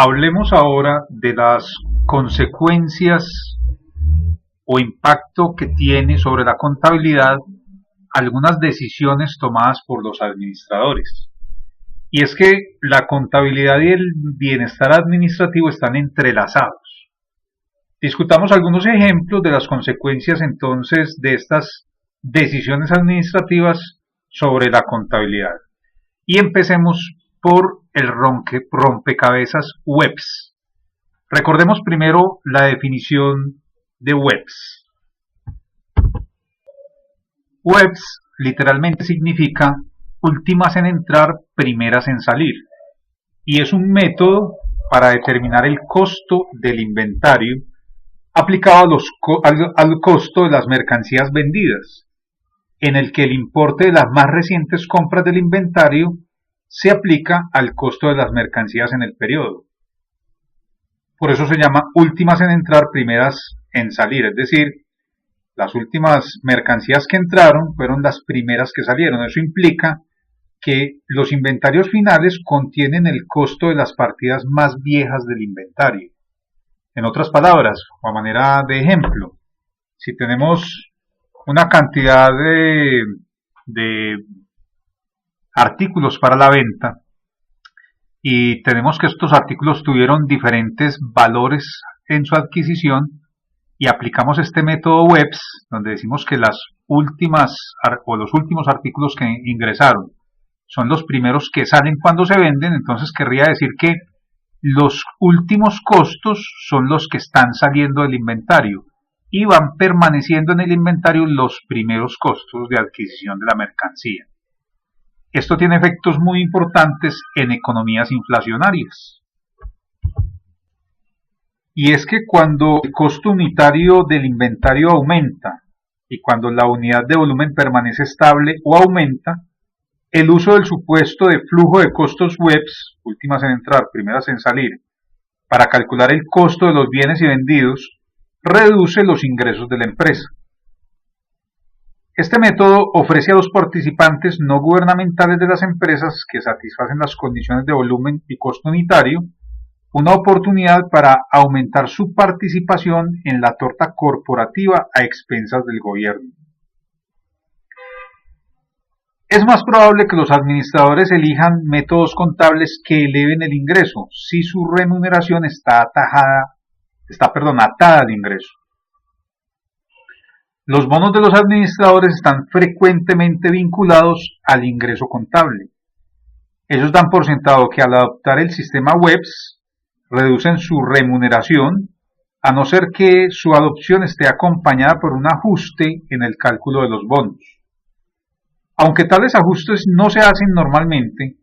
Hablemos ahora de las consecuencias o impacto que tiene sobre la contabilidad algunas decisiones tomadas por los administradores. Y es que la contabilidad y el bienestar administrativo están entrelazados. Discutamos algunos ejemplos de las consecuencias entonces de estas decisiones administrativas sobre la contabilidad. Y empecemos por el rompecabezas WEPS. Recordemos primero la definición de WEPS. WEPS literalmente significa últimas en entrar, primeras en salir, y es un método para determinar el costo del inventario aplicado al costo de las mercancías vendidas, en el que el importe de las más recientes compras del inventario se aplica al costo de las mercancías en el periodo. Por eso se llama últimas en entrar, primeras en salir, es decir, las últimas mercancías que entraron fueron las primeras que salieron. Eso implica que los inventarios finales contienen el costo de las partidas más viejas del inventario. En otras palabras, o a manera de ejemplo, si tenemos una cantidad de artículos para la venta y tenemos que estos artículos tuvieron diferentes valores en su adquisición y aplicamos este método WEPS, donde decimos que las últimas o los últimos artículos que ingresaron son los primeros que salen cuando se venden, entonces querría decir que los últimos costos son los que están saliendo del inventario y van permaneciendo en el inventario los primeros costos de adquisición de la mercancía. Esto tiene efectos muy importantes en economías inflacionarias. Y es que cuando el costo unitario del inventario aumenta y cuando la unidad de volumen permanece estable o aumenta, el uso del supuesto de flujo de costos WEPS, últimas en entrar, primeras en salir, para calcular el costo de los bienes y vendidos, reduce los ingresos de la empresa. Este método ofrece a los participantes no gubernamentales de las empresas que satisfacen las condiciones de volumen y costo unitario una oportunidad para aumentar su participación en la torta corporativa a expensas del gobierno. Es más probable que los administradores elijan métodos contables que eleven el ingreso si su remuneración está atada al ingreso. Los bonos de los administradores están frecuentemente vinculados al ingreso contable. Ellos dan por sentado que al adoptar el sistema WEPS reducen su remuneración, a no ser que su adopción esté acompañada por un ajuste en el cálculo de los bonos. Aunque tales ajustes no se hacen normalmente,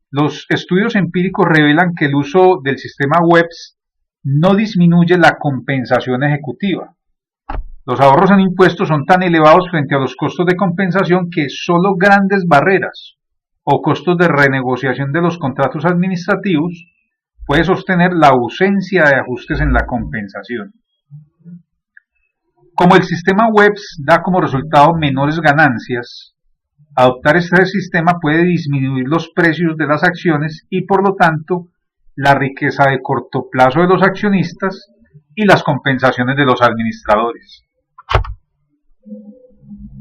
los estudios empíricos revelan que el uso del sistema WEPS no disminuye la compensación ejecutiva. Los ahorros en impuestos son tan elevados frente a los costos de compensación que solo grandes barreras o costos de renegociación de los contratos administrativos puede sostener la ausencia de ajustes en la compensación. Como el sistema WEPS da como resultado menores ganancias, adoptar este sistema puede disminuir los precios de las acciones y por lo tanto la riqueza de corto plazo de los accionistas y las compensaciones de los administradores.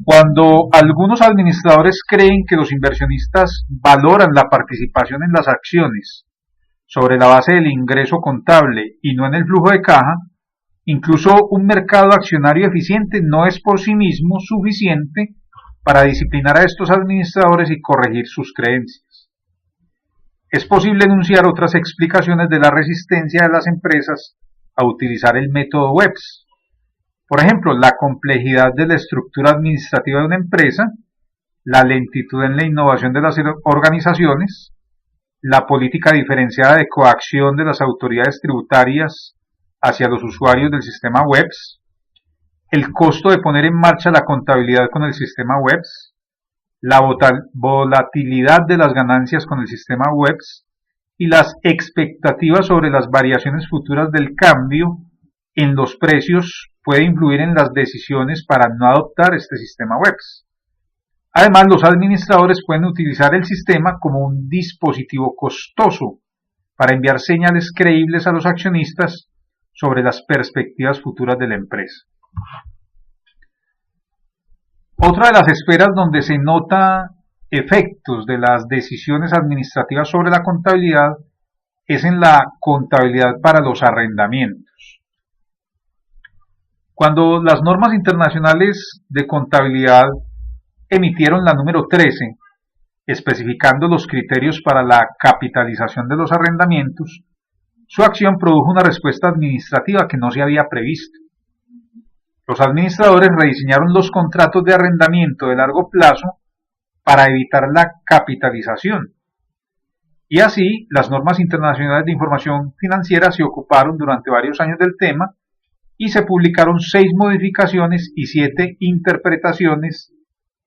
Cuando algunos administradores creen que los inversionistas valoran la participación en las acciones sobre la base del ingreso contable y no en el flujo de caja, incluso un mercado accionario eficiente no es por sí mismo suficiente para disciplinar a estos administradores y corregir sus creencias. Es posible enunciar otras explicaciones de la resistencia de las empresas a utilizar el método WEPS. Por ejemplo, la complejidad de la estructura administrativa de una empresa, la lentitud en la innovación de las organizaciones, la política diferenciada de coacción de las autoridades tributarias hacia los usuarios del sistema WEPS, el costo de poner en marcha la contabilidad con el sistema WEPS, la volatilidad de las ganancias con el sistema WEPS y las expectativas sobre las variaciones futuras del cambio en los precios puede influir en las decisiones para no adoptar este sistema WEPS. Además, los administradores pueden utilizar el sistema como un dispositivo costoso para enviar señales creíbles a los accionistas sobre las perspectivas futuras de la empresa. Otra de las esferas donde se nota efectos de las decisiones administrativas sobre la contabilidad es en la contabilidad para los arrendamientos. Cuando las normas internacionales de contabilidad emitieron la número 13, especificando los criterios para la capitalización de los arrendamientos, su acción produjo una respuesta administrativa que no se había previsto. Los administradores rediseñaron los contratos de arrendamiento de largo plazo para evitar la capitalización. Y así, las normas internacionales de información financiera se ocuparon durante varios años del tema y se publicaron 6 modificaciones y 7 interpretaciones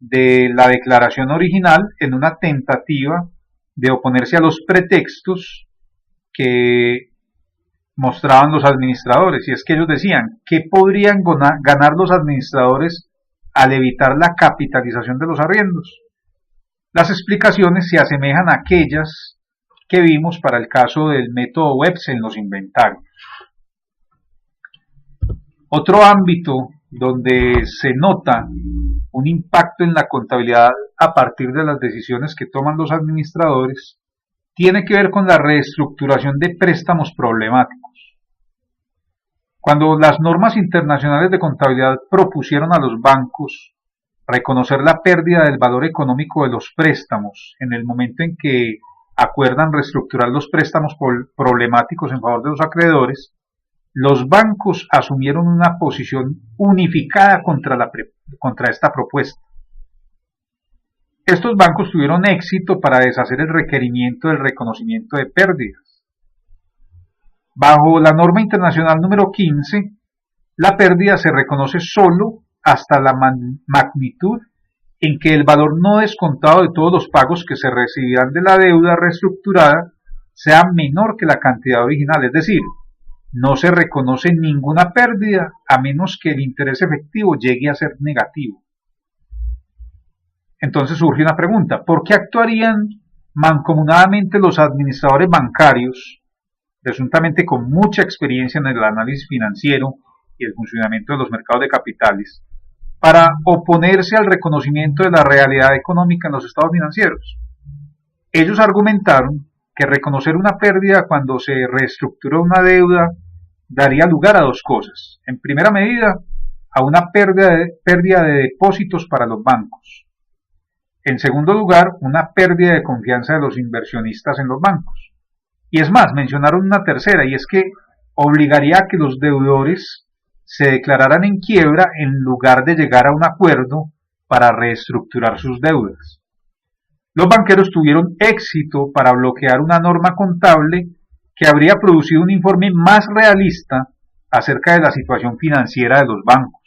de la declaración original en una tentativa de oponerse a los pretextos que mostraban los administradores. Y es que ellos decían, ¿qué podrían ganar los administradores al evitar la capitalización de los arriendos? Las explicaciones se asemejan a aquellas que vimos para el caso del método Webs en los inventarios. Otro ámbito donde se nota un impacto en la contabilidad a partir de las decisiones que toman los administradores tiene que ver con la reestructuración de préstamos problemáticos. Cuando las normas internacionales de contabilidad propusieron a los bancos reconocer la pérdida del valor económico de los préstamos en el momento en que acuerdan reestructurar los préstamos problemáticos en favor de los acreedores, los bancos asumieron una posición unificada contra esta propuesta. Estos bancos tuvieron éxito para deshacer el requerimiento del reconocimiento de pérdidas. Bajo la norma internacional número 15, la pérdida se reconoce solo hasta la magnitud en que el valor no descontado de todos los pagos que se recibirán de la deuda reestructurada sea menor que la cantidad original, es decir, no se reconoce ninguna pérdida a menos que el interés efectivo llegue a ser negativo. Entonces surge una pregunta, ¿por qué actuarían mancomunadamente los administradores bancarios, presuntamente con mucha experiencia en el análisis financiero y el funcionamiento de los mercados de capitales, para oponerse al reconocimiento de la realidad económica en los estados financieros? Ellos argumentaron que reconocer una pérdida cuando se reestructuró una deuda daría lugar a dos cosas. En primera medida, a una pérdida de depósitos para los bancos. En segundo lugar, una pérdida de confianza de los inversionistas en los bancos. Y es más, mencionaron una tercera, y es que obligaría a que los deudores se declararan en quiebra en lugar de llegar a un acuerdo para reestructurar sus deudas. Los banqueros tuvieron éxito para bloquear una norma contable que habría producido un informe más realista acerca de la situación financiera de los bancos.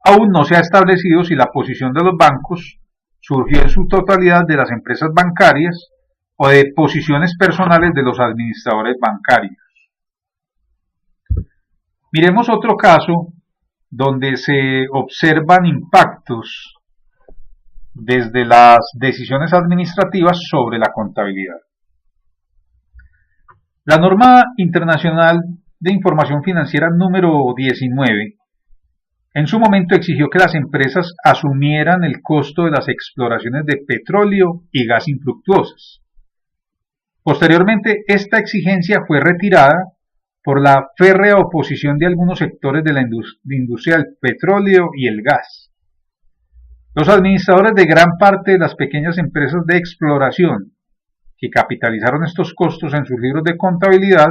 Aún no se ha establecido si la posición de los bancos surgió en su totalidad de las empresas bancarias o de posiciones personales de los administradores bancarios. Miremos otro caso donde se observan impactos desde las decisiones administrativas sobre la contabilidad. La norma internacional de información financiera número 19 en su momento exigió que las empresas asumieran el costo de las exploraciones de petróleo y gas infructuosas. Posteriormente, esta exigencia fue retirada por la férrea oposición de algunos sectores de la industria del petróleo y el gas. Los administradores de gran parte de las pequeñas empresas de exploración que capitalizaron estos costos en sus libros de contabilidad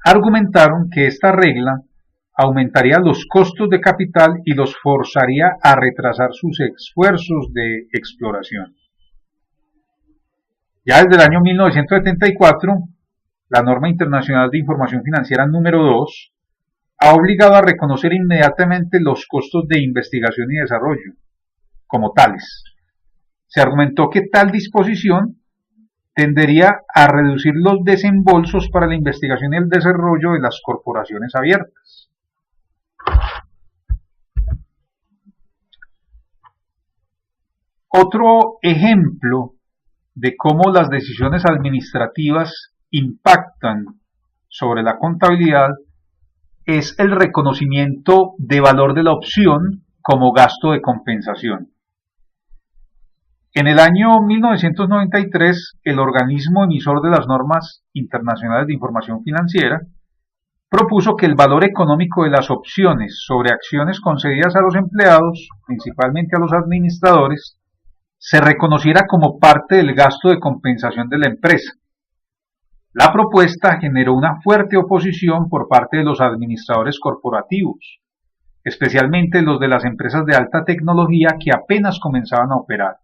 argumentaron que esta regla aumentaría los costos de capital y los forzaría a retrasar sus esfuerzos de exploración. Ya desde el año 1974, la norma internacional de información financiera número 2 ha obligado a reconocer inmediatamente los costos de investigación y desarrollo como tales. Se argumentó que tal disposición tendería a reducir los desembolsos para la investigación y el desarrollo de las corporaciones abiertas. Otro ejemplo de cómo las decisiones administrativas impactan sobre la contabilidad es el reconocimiento de valor de la opción como gasto de compensación. En el año 1993, el organismo emisor de las normas internacionales de información financiera propuso que el valor económico de las opciones sobre acciones concedidas a los empleados, principalmente a los administradores, se reconociera como parte del gasto de compensación de la empresa. La propuesta generó una fuerte oposición por parte de los administradores corporativos, especialmente los de las empresas de alta tecnología que apenas comenzaban a operar.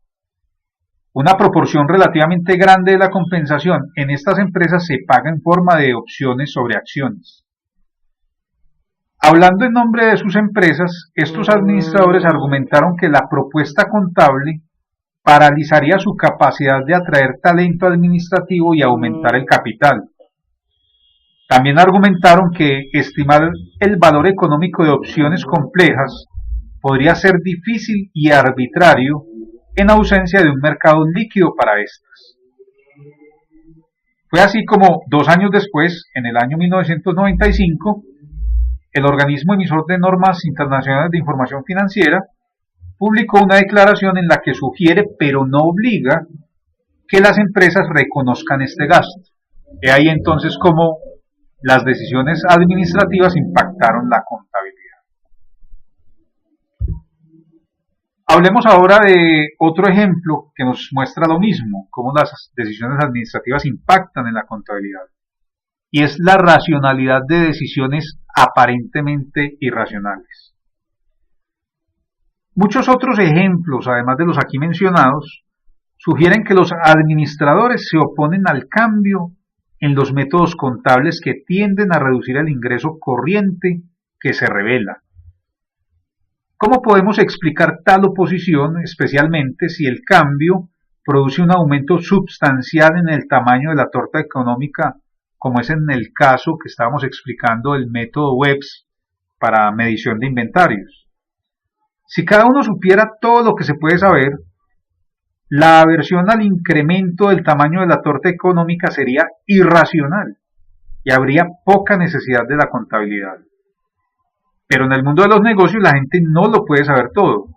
Una proporción relativamente grande de la compensación en estas empresas se paga en forma de opciones sobre acciones. Hablando en nombre de sus empresas, estos administradores argumentaron que la propuesta contable paralizaría su capacidad de atraer talento administrativo y aumentar el capital. También argumentaron que estimar el valor económico de opciones complejas podría ser difícil y arbitrario en ausencia de un mercado líquido para estas. Fue así como 2 años después, en el año 1995, el organismo emisor de normas internacionales de información financiera publicó una declaración en la que sugiere, pero no obliga, que las empresas reconozcan este gasto. Y ahí entonces cómo las decisiones administrativas impactaron la contabilidad. Hablemos ahora de otro ejemplo que nos muestra lo mismo, cómo las decisiones administrativas impactan en la contabilidad. Y es la racionalidad de decisiones aparentemente irracionales. Muchos otros ejemplos, además de los aquí mencionados, sugieren que los administradores se oponen al cambio en los métodos contables que tienden a reducir el ingreso corriente que se revela. ¿Cómo podemos explicar tal oposición, especialmente si el cambio produce un aumento sustancial en el tamaño de la torta económica, como es en el caso que estábamos explicando del método Webs para medición de inventarios? Si cada uno supiera todo lo que se puede saber, la aversión al incremento del tamaño de la torta económica sería irracional y habría poca necesidad de la contabilidad. Pero en el mundo de los negocios la gente no lo puede saber todo.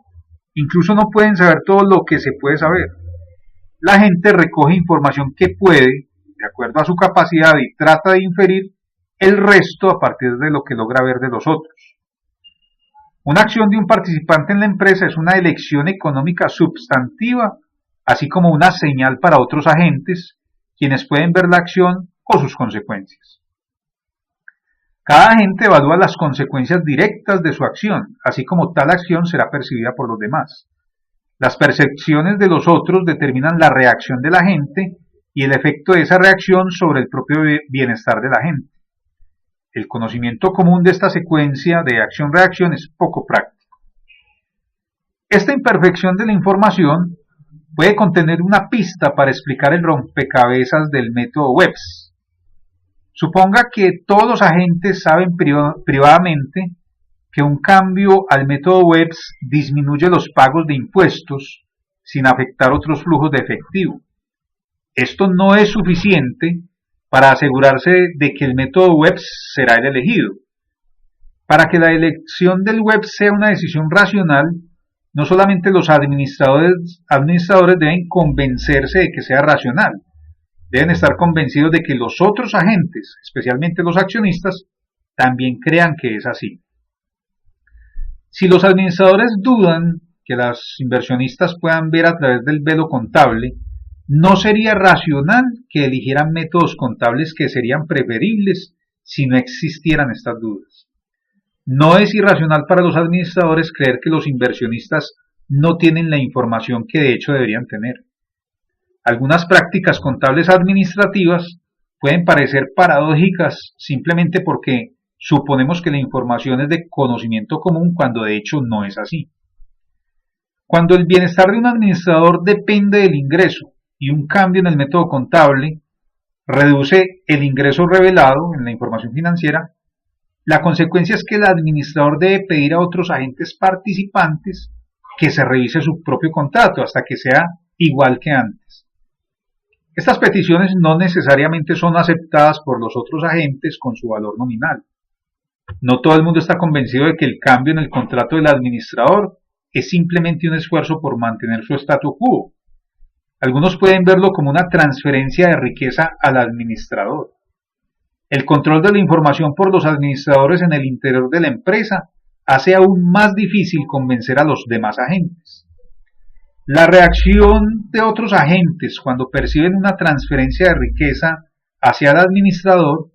Incluso no pueden saber todo lo que se puede saber. La gente recoge información que puede, de acuerdo a su capacidad, y trata de inferir el resto a partir de lo que logra ver de los otros. Una acción de un participante en la empresa es una elección económica substantiva, así como una señal para otros agentes, quienes pueden ver la acción o sus consecuencias. Cada agente evalúa las consecuencias directas de su acción, así como tal acción será percibida por los demás. Las percepciones de los otros determinan la reacción de la gente y el efecto de esa reacción sobre el propio bienestar de la gente. El conocimiento común de esta secuencia de acción-reacción es poco práctico. Esta imperfección de la información puede contener una pista para explicar el rompecabezas del método Webs. Suponga que todos los agentes saben privadamente que un cambio al método Webs disminuye los pagos de impuestos sin afectar otros flujos de efectivo. Esto no es suficiente para asegurarse de que el método Webs será el elegido. Para que la elección del Webs sea una decisión racional, no solamente los administradores deben convencerse de que sea racional, deben estar convencidos de que los otros agentes, especialmente los accionistas, también crean que es así. Si los administradores dudan que los inversionistas puedan ver a través del velo contable, no sería racional que eligieran métodos contables que serían preferibles si no existieran estas dudas. No es irracional para los administradores creer que los inversionistas no tienen la información que de hecho deberían tener. Algunas prácticas contables administrativas pueden parecer paradójicas simplemente porque suponemos que la información es de conocimiento común cuando de hecho no es así. Cuando el bienestar de un administrador depende del ingreso y un cambio en el método contable reduce el ingreso revelado en la información financiera, la consecuencia es que el administrador debe pedir a otros agentes participantes que se revise su propio contrato hasta que sea igual que antes. Estas peticiones no necesariamente son aceptadas por los otros agentes con su valor nominal. No todo el mundo está convencido de que el cambio en el contrato del administrador es simplemente un esfuerzo por mantener su statu quo. Algunos pueden verlo como una transferencia de riqueza al administrador. El control de la información por los administradores en el interior de la empresa hace aún más difícil convencer a los demás agentes. La reacción de otros agentes cuando perciben una transferencia de riqueza hacia el administrador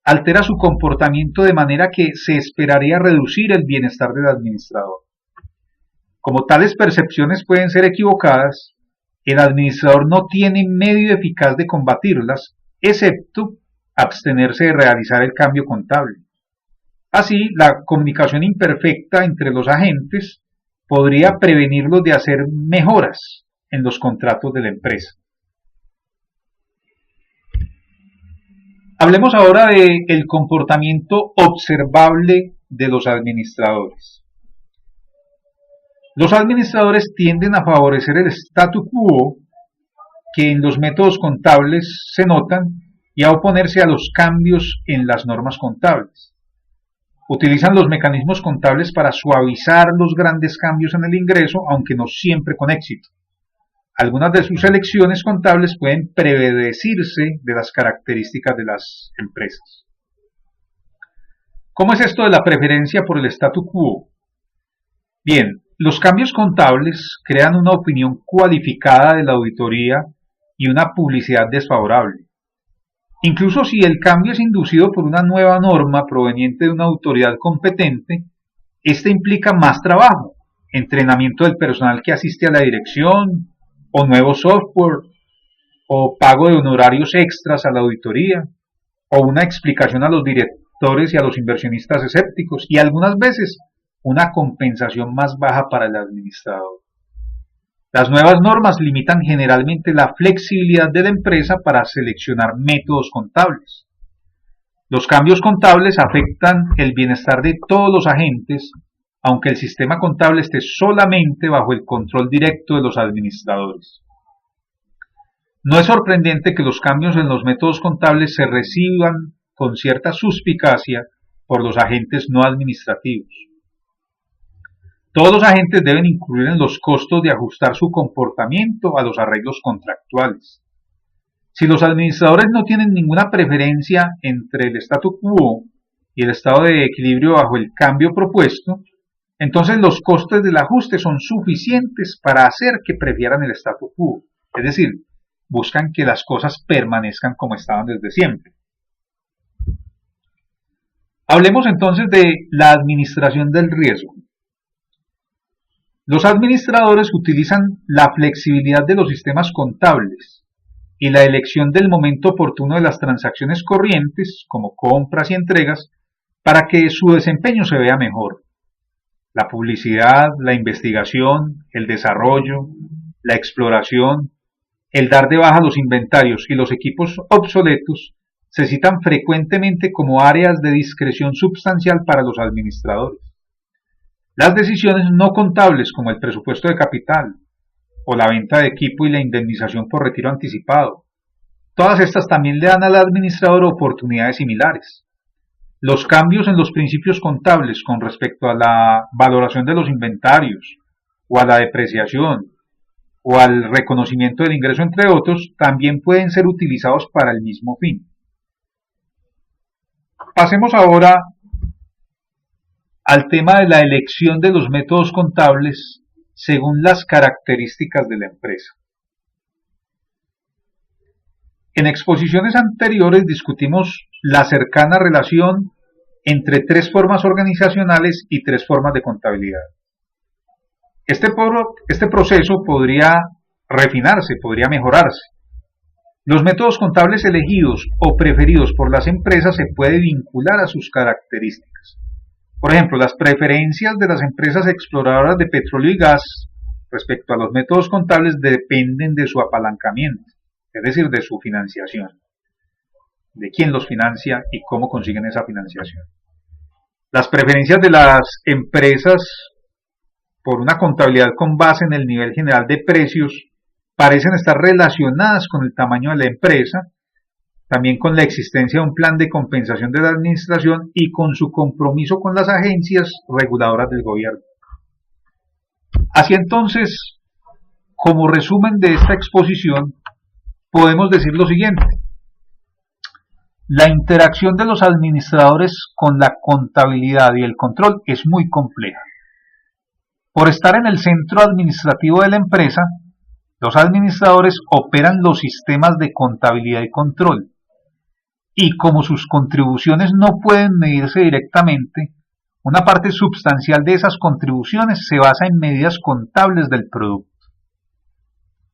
altera su comportamiento de manera que se esperaría reducir el bienestar del administrador. Como tales percepciones pueden ser equivocadas, el administrador no tiene medio eficaz de combatirlas, excepto abstenerse de realizar el cambio contable. Así, la comunicación imperfecta entre los agentes podría prevenirlos de hacer mejoras en los contratos de la empresa. Hablemos ahora del comportamiento observable de los administradores. Los administradores tienden a favorecer el statu quo que en los métodos contables se notan y a oponerse a los cambios en las normas contables. Utilizan los mecanismos contables para suavizar los grandes cambios en el ingreso, aunque no siempre con éxito. Algunas de sus elecciones contables pueden predecirse de las características de las empresas. ¿Cómo es esto de la preferencia por el statu quo? Bien, los cambios contables crean una opinión cualificada de la auditoría y una publicidad desfavorable. Incluso si el cambio es inducido por una nueva norma proveniente de una autoridad competente, este implica más trabajo, entrenamiento del personal que asiste a la dirección, o nuevo software, o pago de honorarios extras a la auditoría, o una explicación a los directores y a los inversionistas escépticos, y algunas veces una compensación más baja para el administrador. Las nuevas normas limitan generalmente la flexibilidad de la empresa para seleccionar métodos contables. Los cambios contables afectan el bienestar de todos los agentes, aunque el sistema contable esté solamente bajo el control directo de los administradores. No es sorprendente que los cambios en los métodos contables se reciban con cierta suspicacia por los agentes no administrativos. Todos los agentes deben incluir en los costos de ajustar su comportamiento a los arreglos contractuales. Si los administradores no tienen ninguna preferencia entre el statu quo y el estado de equilibrio bajo el cambio propuesto, entonces los costes del ajuste son suficientes para hacer que prefieran el statu quo, es decir, buscan que las cosas permanezcan como estaban desde siempre. Hablemos entonces de la administración del riesgo. Los administradores utilizan la flexibilidad de los sistemas contables y la elección del momento oportuno de las transacciones corrientes, como compras y entregas, para que su desempeño se vea mejor. La publicidad, la investigación, el desarrollo, la exploración, el dar de baja los inventarios y los equipos obsoletos se citan frecuentemente como áreas de discreción substancial para los administradores. Las decisiones no contables como el presupuesto de capital o la venta de equipo y la indemnización por retiro anticipado, todas estas también le dan al administrador oportunidades similares. Los cambios en los principios contables con respecto a la valoración de los inventarios o a la depreciación o al reconocimiento del ingreso, entre otros, también pueden ser utilizados para el mismo fin. Pasemos ahora al tema de la elección de los métodos contables según las características de la empresa. En exposiciones anteriores discutimos la cercana relación entre tres formas organizacionales y tres formas de contabilidad. Este proceso podría refinarse, podría mejorarse. Los métodos contables elegidos o preferidos por las empresas se puede vincular a sus características. Por ejemplo, las preferencias de las empresas exploradoras de petróleo y gas respecto a los métodos contables dependen de su apalancamiento, es decir, de su financiación, de quién los financia y cómo consiguen esa financiación. Las preferencias de las empresas por una contabilidad con base en el nivel general de precios parecen estar relacionadas con el tamaño de la empresa, también con la existencia de un plan de compensación de la administración y con su compromiso con las agencias reguladoras del gobierno. Así entonces, como resumen de esta exposición, podemos decir lo siguiente. La interacción de los administradores con la contabilidad y el control es muy compleja. Por estar en el centro administrativo de la empresa, los administradores operan los sistemas de contabilidad y control, y como sus contribuciones no pueden medirse directamente, una parte sustancial de esas contribuciones se basa en medidas contables del producto.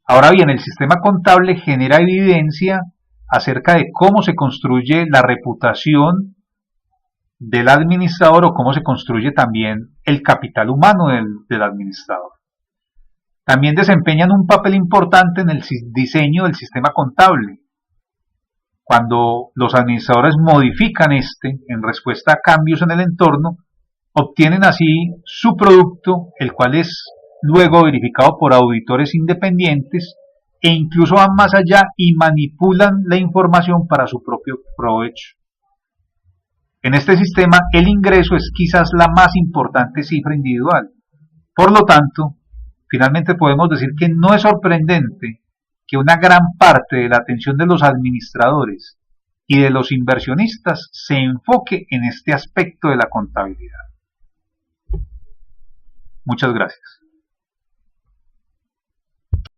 Ahora bien, el sistema contable genera evidencia acerca de cómo se construye la reputación del administrador o cómo se construye también el capital humano del administrador. También desempeñan un papel importante en el diseño del sistema contable. Cuando los administradores modifican este en respuesta a cambios en el entorno, obtienen así su producto, el cual es luego verificado por auditores independientes e incluso van más allá y manipulan la información para su propio provecho. En este sistema, el ingreso es quizás la más importante cifra individual. Por lo tanto, finalmente podemos decir que no es sorprendente que una gran parte de la atención de los administradores y de los inversionistas se enfoque en este aspecto de la contabilidad. Muchas gracias.